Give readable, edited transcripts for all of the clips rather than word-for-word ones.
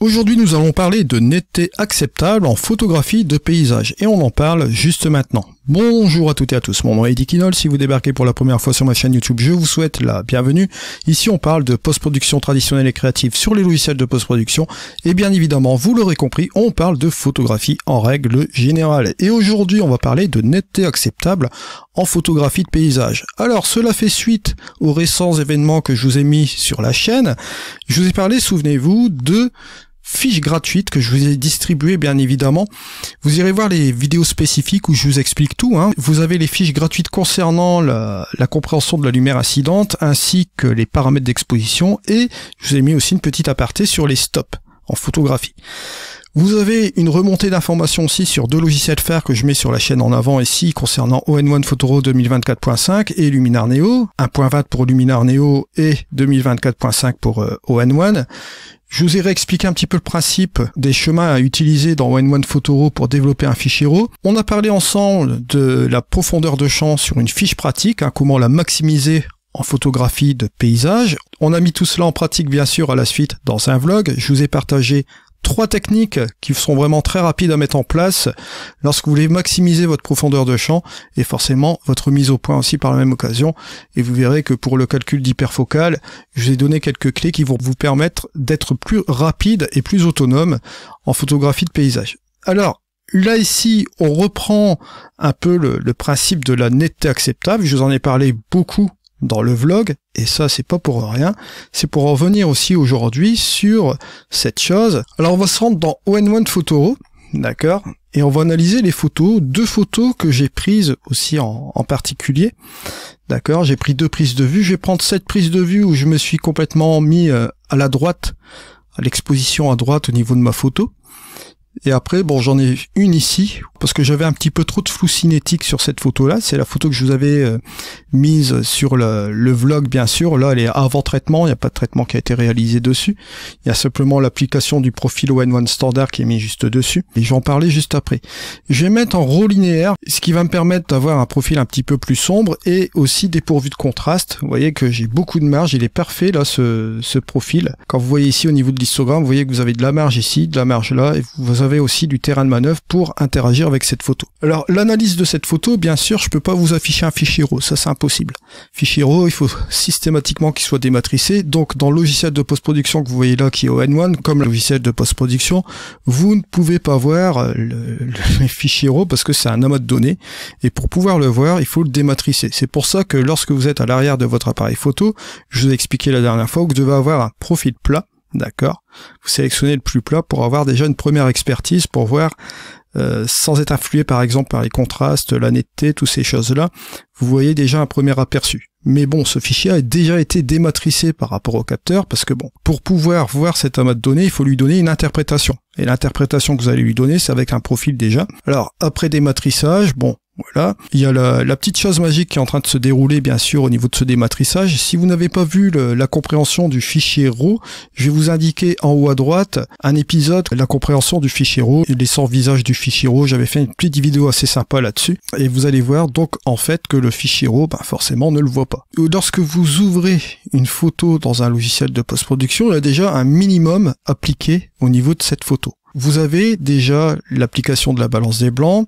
Aujourd'hui, nous allons parler de netteté acceptable en photographie de paysage et on en parle juste maintenant. Bonjour à toutes et à tous, mon nom est Eddie Kinol. Si vous débarquez pour la première fois sur ma chaîne YouTube, je vous souhaite la bienvenue. Ici, on parle de post-production traditionnelle et créative sur les logiciels de post-production et bien évidemment, vous l'aurez compris, on parle de photographie en règle générale. Et aujourd'hui, on va parler de netteté acceptable en photographie de paysage. Alors, cela fait suite aux récents événements que je vous ai mis sur la chaîne. Je vous ai parlé, souvenez-vous, de fiches gratuites que je vous ai distribuées bien évidemment. Vous irez voir les vidéos spécifiques où je vous explique tout. Vous avez les fiches gratuites concernant la compréhension de la lumière incidente ainsi que les paramètres d'exposition et je vous ai mis aussi une petite aparté sur les stops en photographie. Vous avez une remontée d'informations aussi sur deux logiciels phares que je mets sur la chaîne en avant ici concernant All-in-One Photoro 2024.5 et Luminar Neo, 1.20 pour Luminar Neo et 2024.5 pour All-in-One. Je vous ai réexpliqué un petit peu le principe des chemins à utiliser dans All-in-One Photoro pour développer un fichier RAW. On a parlé ensemble de la profondeur de champ sur une fiche pratique, comment la maximiser en photographie de paysage. On a mis tout cela en pratique bien sûr à la suite dans un vlog. Je vous ai partagé 3 techniques qui sont vraiment très rapides à mettre en place lorsque vous voulez maximiser votre profondeur de champ et forcément votre mise au point aussi par la même occasion. Et vous verrez que pour le calcul d'hyperfocale, je vous ai donné quelques clés qui vont vous permettre d'être plus rapide et plus autonome en photographie de paysage. Alors, là ici, on reprend un peu le principe de la netteté acceptable. Je vous en ai parlé beaucoup dans le vlog, et ça c'est pas pour rien, c'est pour en revenir aussi aujourd'hui sur cette chose. Alors on va se rendre dans All-in-One Photoro, d'accord, et on va analyser les photos, 2 photos que j'ai prises aussi en particulier, d'accord, j'ai pris 2 prises de vue, je vais prendre cette prise de vue où je me suis complètement mis à la droite, à l'exposition à droite au niveau de ma photo. Et après, bon, j'en ai une ici, parce que j'avais un petit peu trop de flou cinétique sur cette photo-là. C'est la photo que je vous avais mise sur le vlog, bien sûr. Là, elle est avant traitement, il n'y a pas de traitement qui a été réalisé dessus. Il y a simplement l'application du profil All-in-One standard qui est mis juste dessus. Et je vais en parler juste après. Je vais mettre en RAW linéaire, ce qui va me permettre d'avoir un profil un petit peu plus sombre et aussi dépourvu de contraste. Vous voyez que j'ai beaucoup de marge, il est parfait là, ce profil. Quand vous voyez ici au niveau de l'histogramme, vous voyez que vous avez de la marge ici, de la marge là, et vous avez aussi du terrain de manœuvre pour interagir avec cette photo. Alors l'analyse de cette photo, bien sûr, je peux pas vous afficher un fichier RAW, ça c'est impossible. Fichier RAW, il faut systématiquement qu'il soit dématricé. Donc dans le logiciel de post-production que vous voyez là qui est All-in-One, comme le logiciel de post-production, vous ne pouvez pas voir le fichier RAW parce que c'est un amas de données et pour pouvoir le voir, il faut le dématricer. C'est pour ça que lorsque vous êtes à l'arrière de votre appareil photo, je vous ai expliqué la dernière fois que vous devez avoir un profil plat. D'accord. Vous sélectionnez le plus plat pour avoir déjà une première expertise pour voir sans être influé par exemple par les contrastes, la netteté, toutes ces choses-là. Vous voyez déjà un premier aperçu. Mais bon, ce fichier a déjà été dématricé par rapport au capteur parce que bon, pour pouvoir voir cet amas de données, il faut lui donner une interprétation. Et l'interprétation que vous allez lui donner, c'est avec un profil déjà. Alors, après dématrissage, bon, voilà, il y a la petite chose magique qui est en train de se dérouler bien sûr au niveau de ce dématrissage. Si vous n'avez pas vu la compréhension du fichier RAW, je vais vous indiquer en haut à droite un épisode, la compréhension du fichier RAW, les 100 visages du fichier RAW. J'avais fait une petite vidéo assez sympa là-dessus et vous allez voir donc en fait que le fichier RAW, forcément ne le voit pas. Lorsque vous ouvrez une photo dans un logiciel de post-production, il y a déjà un minimum appliqué au niveau de cette photo. Vous avez déjà l'application de la balance des blancs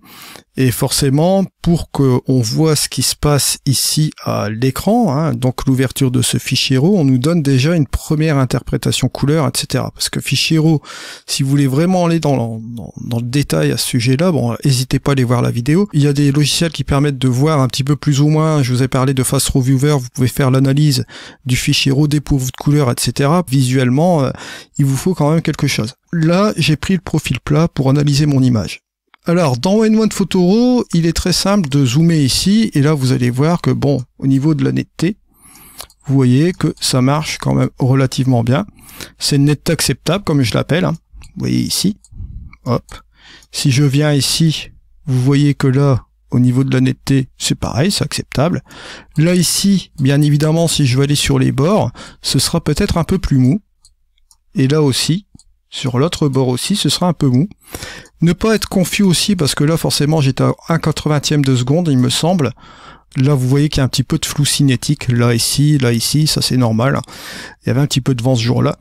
et forcément pour qu'on voit ce qui se passe ici à l'écran, donc l'ouverture de ce fichier RAW, on nous donne déjà une première interprétation couleur, etc. Parce que fichier RAW, si vous voulez vraiment aller dans le détail à ce sujet-là, bon, n'hésitez pas à aller voir la vidéo. Il y a des logiciels qui permettent de voir un petit peu plus ou moins, je vous ai parlé de Fast RAW Viewer, vous pouvez faire l'analyse du fichier RAW dépourvu de couleur, etc. Visuellement, il vous faut quand même quelque chose. Là, j'ai pris le profil plat pour analyser mon image. Alors, dans All-in-One Photoro, il est très simple de zoomer ici, et là, vous allez voir que, bon, au niveau de la netteté, vous voyez que ça marche quand même relativement bien. C'est une netteté acceptable, comme je l'appelle, Vous voyez ici. Hop. Si je viens ici, vous voyez que là, au niveau de la netteté, c'est pareil, c'est acceptable. Là, ici, bien évidemment, si je vais aller sur les bords, ce sera peut-être un peu plus mou. Et là aussi, sur l'autre bord aussi, ce sera un peu mou. Ne pas être confus aussi, parce que là, forcément, j'étais à 1/80e de seconde, il me semble. Là, vous voyez qu'il y a un petit peu de flou cinétique, là, ici, ça c'est normal. Il y avait un petit peu de vent ce jour-là.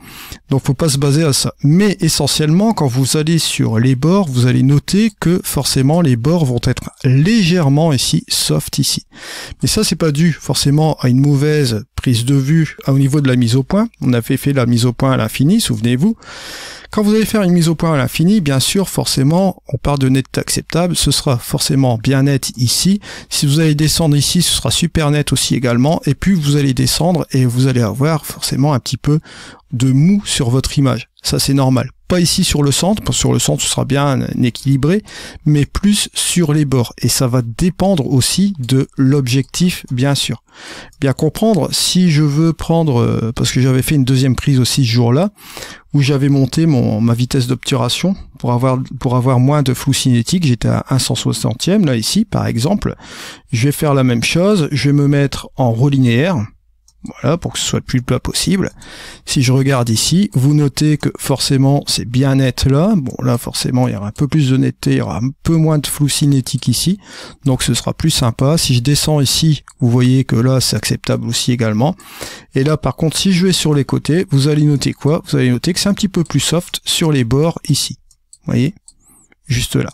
Donc, faut pas se baser à ça. Mais essentiellement, quand vous allez sur les bords, vous allez noter que forcément, les bords vont être légèrement ici, soft ici. Mais ça, c'est pas dû forcément à une mauvaise prise de vue au niveau de la mise au point. On avait fait la mise au point à l'infini, souvenez-vous. Quand vous allez faire une mise au point à l'infini, bien sûr, forcément, on part de netteté acceptable, ce sera forcément bien net ici. Si vous allez descendre ici, ce sera super net aussi également. Et puis, vous allez descendre et vous allez avoir forcément un petit peu de mou sur votre image. Ça, c'est normal. Pas ici sur le centre, parce que sur le centre, ce sera bien équilibré, mais plus sur les bords. Et ça va dépendre aussi de l'objectif, bien sûr. Bien comprendre, si je veux prendre, parce que j'avais fait une deuxième prise aussi ce jour-là, où j'avais monté ma vitesse d'obturation pour avoir moins de flou cinétique, j'étais à 1/160e, là ici, par exemple. Je vais faire la même chose, je vais me mettre en RAW linéaire, voilà, pour que ce soit le plus plat possible. Si je regarde ici, vous notez que forcément c'est bien net là. Bon, là forcément il y aura un peu plus de netteté, il y aura un peu moins de flou cinétique ici. Donc ce sera plus sympa. Si je descends ici, vous voyez que là c'est acceptable aussi également. Et là par contre, si je vais sur les côtés, vous allez noter quoi? Vous allez noter que c'est un petit peu plus soft sur les bords ici. Vous voyez? Juste là.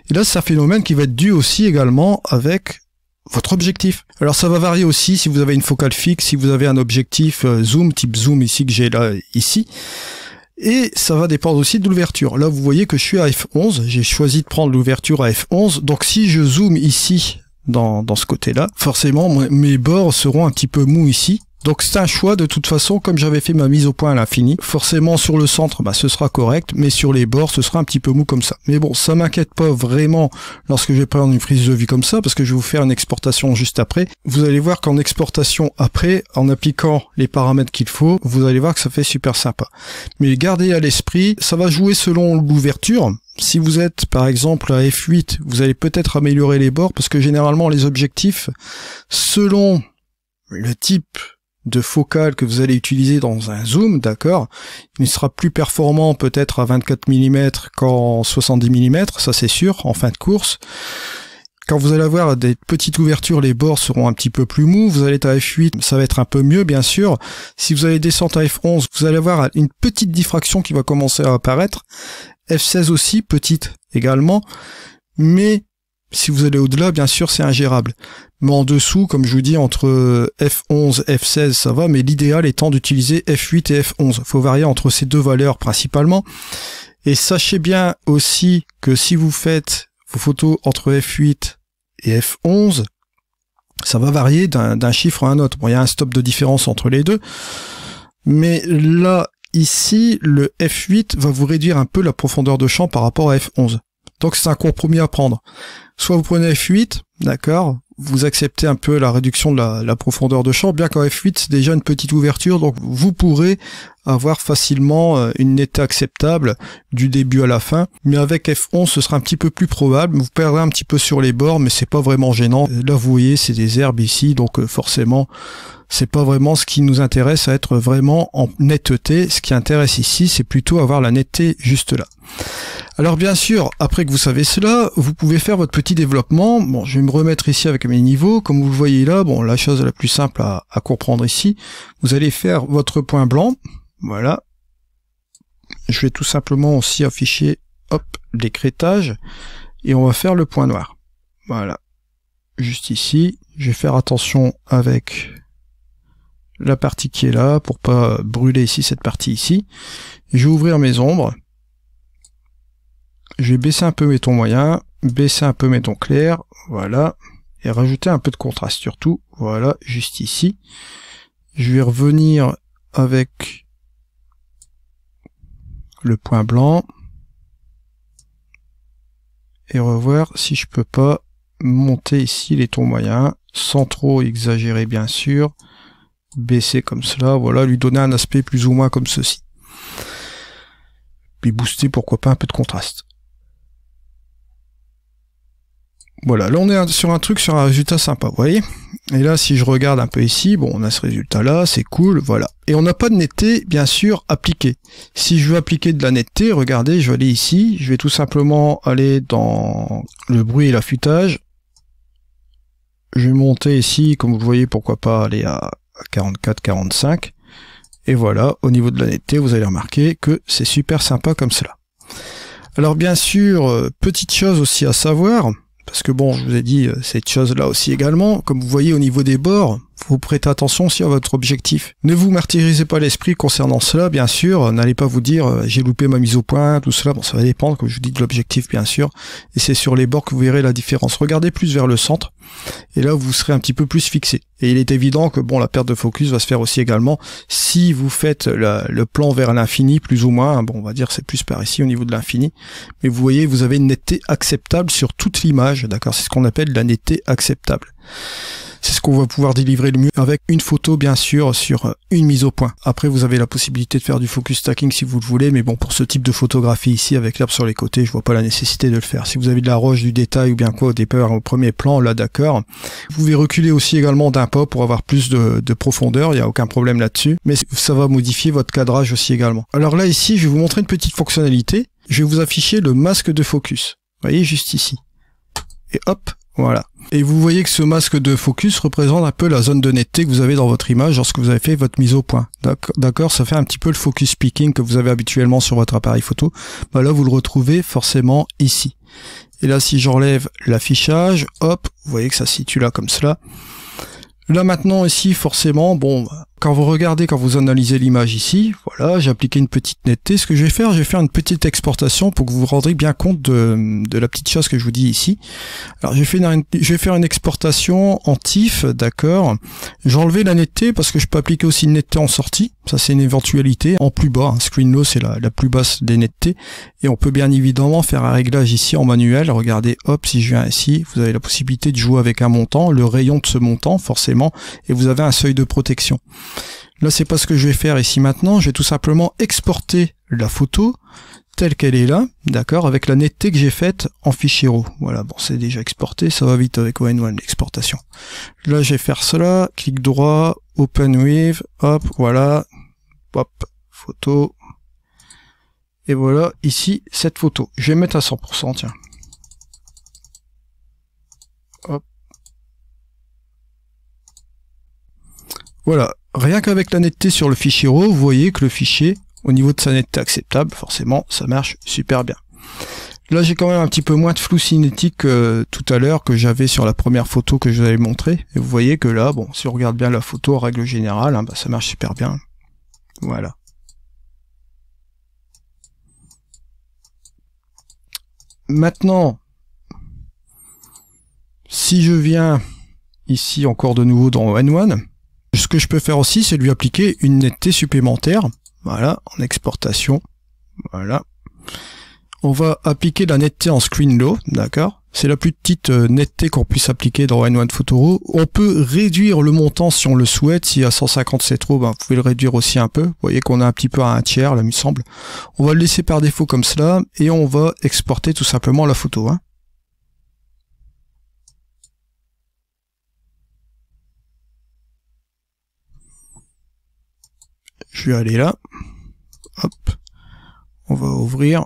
Et là c'est un phénomène qui va être dû aussi également avec votre objectif. Alors ça va varier aussi si vous avez une focale fixe, si vous avez un objectif zoom, type zoom ici que j'ai là, ici. Et ça va dépendre aussi de l'ouverture. Là vous voyez que je suis à f11, j'ai choisi de prendre l'ouverture à f11, donc si je zoome ici, dans ce côté-là, forcément mes bords seront un petit peu mous ici. Donc c'est un choix de toute façon, comme j'avais fait ma mise au point à l'infini. Forcément sur le centre, ce sera correct, mais sur les bords, ce sera un petit peu mou comme ça. Mais bon, ça m'inquiète pas vraiment lorsque je vais prendre une prise de vue comme ça, parce que je vais vous faire une exportation juste après. Vous allez voir qu'en exportation après, en appliquant les paramètres qu'il faut, vous allez voir que ça fait super sympa. Mais gardez à l'esprit, ça va jouer selon l'ouverture. Si vous êtes par exemple à f8, vous allez peut-être améliorer les bords, parce que généralement les objectifs, selon le type de focale que vous allez utiliser dans un zoom, d'accord, il sera plus performant peut-être à 24 mm qu'en 70 mm, ça c'est sûr, en fin de course. Quand vous allez avoir des petites ouvertures, les bords seront un petit peu plus mous. Vous allez être à f8, ça va être un peu mieux, bien sûr. Si vous allez descendre à f11, vous allez avoir une petite diffraction qui va commencer à apparaître. f16 aussi, petite également. Mais si vous allez au-delà, bien sûr, c'est ingérable. Mais en dessous, comme je vous dis, entre F11 et F16, ça va, mais l'idéal étant d'utiliser F8 et F11. Il faut varier entre ces deux valeurs principalement. Et sachez bien aussi que si vous faites vos photos entre F8 et F11, ça va varier d'un chiffre à un autre. Bon, il y a un stop de différence entre les deux. Mais là, ici, le F8 va vous réduire un peu la profondeur de champ par rapport à F11. Donc c'est un compromis à prendre. Soit vous prenez F8, d'accord, vous acceptez un peu la réduction de la profondeur de champ, bien qu'en F8 c'est déjà une petite ouverture, donc vous pourrez avoir facilement une netteté acceptable du début à la fin. Mais avec F11 ce sera un petit peu plus probable, vous perdrez un petit peu sur les bords, mais c'est pas vraiment gênant. Là vous voyez c'est des herbes ici, donc forcément c'est pas vraiment ce qui nous intéresse à être vraiment en netteté. Ce qui intéresse ici c'est plutôt avoir la netteté juste là. Alors bien sûr, après que vous savez cela, vous pouvez faire votre petit développement. Bon, je vais me remettre ici avec mes niveaux. Comme vous le voyez là, bon, la chose la plus simple à comprendre ici, vous allez faire votre point blanc. Voilà. Je vais tout simplement aussi afficher, hop, l'écrêtage. Et on va faire le point noir. Voilà. Juste ici. Je vais faire attention avec la partie qui est là, pour pas brûler ici cette partie ici. Je vais ouvrir mes ombres. Je vais baisser un peu mes tons moyens, baisser un peu mes tons clairs, voilà, et rajouter un peu de contraste surtout, voilà, juste ici. Je vais revenir avec le point blanc, et revoir si je peux pas monter ici les tons moyens, sans trop exagérer bien sûr, baisser comme cela, voilà, lui donner un aspect plus ou moins comme ceci. Puis booster pourquoi pas un peu de contraste. Voilà, là on est sur un résultat sympa, vous voyez. Et là si je regarde un peu ici, bon on a ce résultat là, c'est cool, voilà. Et on n'a pas de netteté, bien sûr, appliquée. Si je veux appliquer de la netteté, regardez, je vais aller ici, je vais tout simplement aller dans le bruit et l'affûtage. Je vais monter ici, comme vous le voyez, pourquoi pas aller à 44, 45. Et voilà, au niveau de la netteté, vous allez remarquer que c'est super sympa comme cela. Alors bien sûr, petite chose aussi à savoir, parce que bon, je vous ai dit cette chose-là aussi également, comme vous voyez au niveau des bords, vous prêtez attention aussi à votre objectif. Ne vous martyrisez pas l'esprit concernant cela, bien sûr, n'allez pas vous dire j'ai loupé ma mise au point, tout cela, bon ça va dépendre, comme je vous dis, de l'objectif bien sûr, et c'est sur les bords que vous verrez la différence. Regardez plus vers le centre, et là vous serez un petit peu plus fixé. Et il est évident que bon, la perte de focus va se faire aussi également si vous faites le plan vers l'infini, plus ou moins, bon on va dire c'est plus par ici au niveau de l'infini, mais vous voyez, vous avez une netteté acceptable sur toute l'image, d'accord, c'est ce qu'on appelle la netteté acceptable. C'est ce qu'on va pouvoir délivrer le mieux avec une photo bien sûr sur une mise au point. Après vous avez la possibilité de faire du focus stacking si vous le voulez, mais bon pour ce type de photographie ici avec l'herbe sur les côtés, je vois pas la nécessité de le faire. Si vous avez de la roche, du détail ou bien quoi au départ au premier plan, là d'accord. Vous pouvez reculer aussi également d'un pas pour avoir plus de profondeur, il n'y a aucun problème là-dessus, mais ça va modifier votre cadrage aussi également. Alors là ici je vais vous montrer une petite fonctionnalité, je vais vous afficher le masque de focus, vous voyez juste ici. Et hop, voilà. Et vous voyez que ce masque de focus représente un peu la zone de netteté que vous avez dans votre image lorsque vous avez fait votre mise au point. D'accord, ça fait un petit peu le focus peaking que vous avez habituellement sur votre appareil photo. Bah là, vous le retrouvez forcément ici. Et là, si j'enlève l'affichage, hop, vous voyez que ça se situe là comme cela. Là maintenant ici forcément, bon, quand vous regardez, quand vous analysez l'image ici, voilà, j'ai appliqué une petite netteté. Ce que je vais faire une petite exportation pour que vous vous rendrez bien compte de la petite chose que je vous dis ici. Alors je vais faire une exportation en TIFF, d'accord. J'ai enlevé la netteté parce que je peux appliquer aussi une netteté en sortie. Ça c'est une éventualité. En plus bas, Screen Low c'est la plus basse des nettetés. Et on peut bien évidemment faire un réglage ici en manuel. Regardez, hop, si je viens ici, vous avez la possibilité de jouer avec un montant, le rayon de ce montant forcément, et vous avez un seuil de protection. Là, c'est pas ce que je vais faire ici maintenant. Je vais tout simplement exporter la photo telle qu'elle est là, d'accord, avec la netteté que j'ai faite en fichier RAW. Voilà, bon, c'est déjà exporté, ça va vite avec ON1 l'exportation. Là, je vais faire cela, clic droit, Open With, hop, voilà, hop, photo. Et voilà, ici, cette photo. Je vais mettre à 100%, tiens. Hop. Voilà, rien qu'avec la netteté sur le fichier RAW, vous voyez que le fichier, au niveau de sa netteté acceptable, forcément, ça marche super bien. Là, j'ai quand même un petit peu moins de flou cinétique que tout à l'heure que j'avais sur la première photo que je vous avais montré. Et vous voyez que là, bon, si on regarde bien la photo en règle générale, hein, bah, ça marche super bien. Voilà. Maintenant, si je viens ici encore de nouveau dans ON1, ce que je peux faire aussi, c'est lui appliquer une netteté supplémentaire. Voilà, en exportation. Voilà. On va appliquer la netteté en Screen Low, d'accord. C'est la plus petite netteté qu'on puisse appliquer dans ON1 Photo RAW. On peut réduire le montant si on le souhaite. Si à 150 c'est trop, ben, vous pouvez le réduire aussi un peu. Vous voyez qu'on a un petit peu à un tiers, là, il me semble. On va le laisser par défaut comme cela, et on va exporter tout simplement la photo, hein. Je vais aller là, hop, on va ouvrir,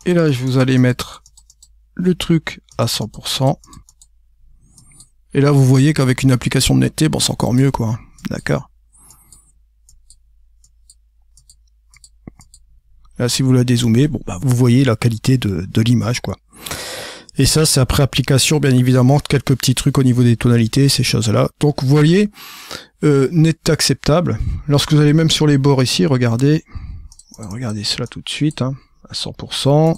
et là je vous allez mettre le truc à 100%, et là vous voyez qu'avec une application de netteté, bon c'est encore mieux quoi, d'accord. Là si vous la dézoomez, bon bah vous voyez la qualité de l'image quoi. Et ça, c'est après application, bien évidemment, quelques petits trucs au niveau des tonalités, ces choses-là. Donc, vous voyez, netteté acceptable. Lorsque vous allez même sur les bords ici, regardez, on va regarder cela tout de suite, hein, à 100%.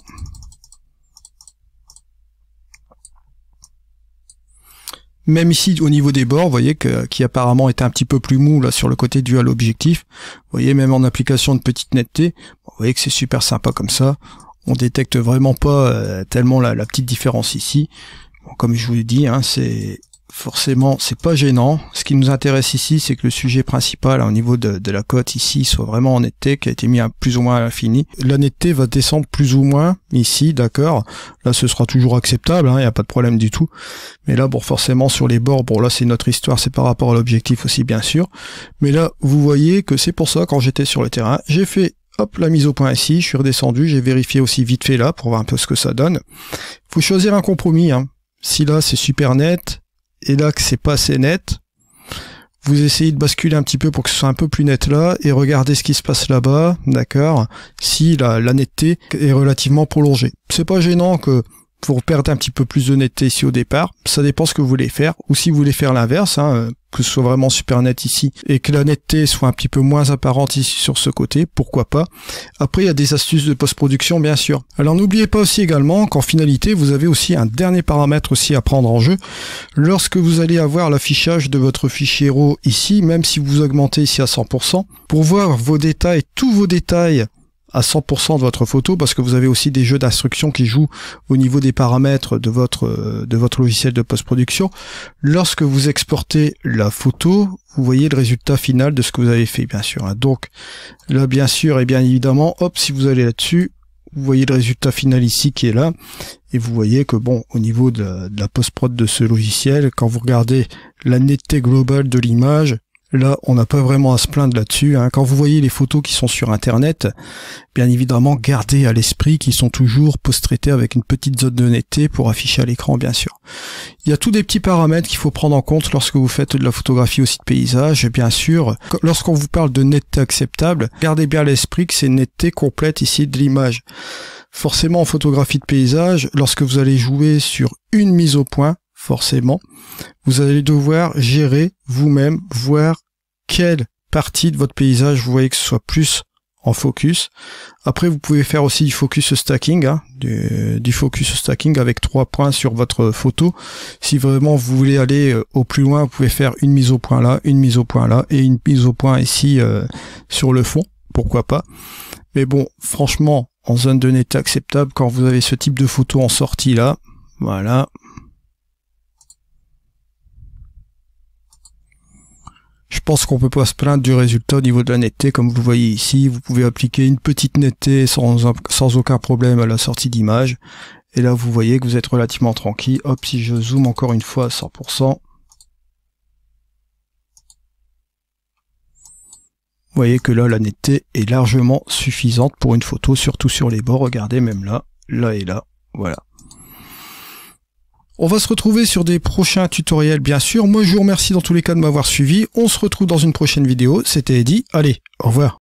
Même ici, au niveau des bords, vous voyez qui apparemment était un petit peu plus mou là sur le côté dû à l'objectif. Vous voyez, même en application de petite netteté, vous voyez que c'est super sympa comme ça. On détecte vraiment pas tellement la petite différence ici. Bon, comme je vous l'ai dit, hein, c'est forcément, c'est pas gênant. Ce qui nous intéresse ici, c'est que le sujet principal, hein, au niveau de la cote ici, soit vraiment en netteté, qui a été mis à plus ou moins à l'infini. La netteté va descendre plus ou moins ici, d'accord. Là, ce sera toujours acceptable, hein, y a pas de problème du tout. Mais là, bon, forcément, sur les bords, bon, là, c'est notre histoire, c'est par rapport à l'objectif aussi, bien sûr. Mais là, vous voyez que c'est pour ça, quand j'étais sur le terrain, j'ai fait hop, la mise au point ici, je suis redescendu, j'ai vérifié aussi vite fait là pour voir un peu ce que ça donne. Faut choisir un compromis, hein. Si là c'est super net, et là que c'est pas assez net, vous essayez de basculer un petit peu pour que ce soit un peu plus net là, et regardez ce qui se passe là-bas, d'accord, si la netteté est relativement prolongée. C'est pas gênant que vous perdez un petit peu plus de netteté ici au départ, ça dépend ce que vous voulez faire, ou si vous voulez faire l'inverse, hein, que ce soit vraiment super net ici, et que la netteté soit un petit peu moins apparente ici sur ce côté, pourquoi pas. Après, il y a des astuces de post-production, bien sûr. Alors n'oubliez pas aussi également qu'en finalité, vous avez aussi un dernier paramètre aussi à prendre en jeu. Lorsque vous allez avoir l'affichage de votre fichier RAW ici, même si vous augmentez ici à 100%, pour voir vos détails, tous vos détails, à 100% de votre photo, parce que vous avez aussi des jeux d'instructions qui jouent au niveau des paramètres de votre logiciel de post-production. Lorsque vous exportez la photo, vous voyez le résultat final de ce que vous avez fait, bien sûr. Donc là, bien sûr, et bien évidemment, hop, si vous allez là-dessus, vous voyez le résultat final ici qui est là, et vous voyez que bon, au niveau de la post-prod de ce logiciel, quand vous regardez la netteté globale de l'image, là, on n'a pas vraiment à se plaindre là-dessus, hein. Quand vous voyez les photos qui sont sur Internet, bien évidemment, gardez à l'esprit qu'ils sont toujours post-traités avec une petite zone de netteté pour afficher à l'écran, bien sûr. Il y a tous des petits paramètres qu'il faut prendre en compte lorsque vous faites de la photographie aussi de paysage. Et bien sûr, lorsqu'on vous parle de netteté acceptable, gardez bien à l'esprit que c'est une netteté complète ici de l'image. Forcément, en photographie de paysage, lorsque vous allez jouer sur une mise au point, forcément, vous allez devoir gérer vous-même, voir quelle partie de votre paysage vous voyez que ce soit plus en focus. Après, vous pouvez faire aussi du focus stacking, hein, du focus stacking avec 3 points sur votre photo. Si vraiment vous voulez aller au plus loin, vous pouvez faire une mise au point là, une mise au point là, et une mise au point ici sur le fond, pourquoi pas. Mais bon, franchement, en zone de netteté acceptable, quand vous avez ce type de photo en sortie là, voilà. Je pense qu'on peut pas se plaindre du résultat au niveau de la netteté, comme vous le voyez ici. Vous pouvez appliquer une petite netteté sans aucun problème à la sortie d'image. Et là, vous voyez que vous êtes relativement tranquille. Hop, si je zoome encore une fois à 100%. Vous voyez que là, la netteté est largement suffisante pour une photo, surtout sur les bords. Regardez, même là, là et là. Voilà. On va se retrouver sur des prochains tutoriels, bien sûr. Moi, je vous remercie dans tous les cas de m'avoir suivi. On se retrouve dans une prochaine vidéo. C'était Eddy. Allez, au revoir.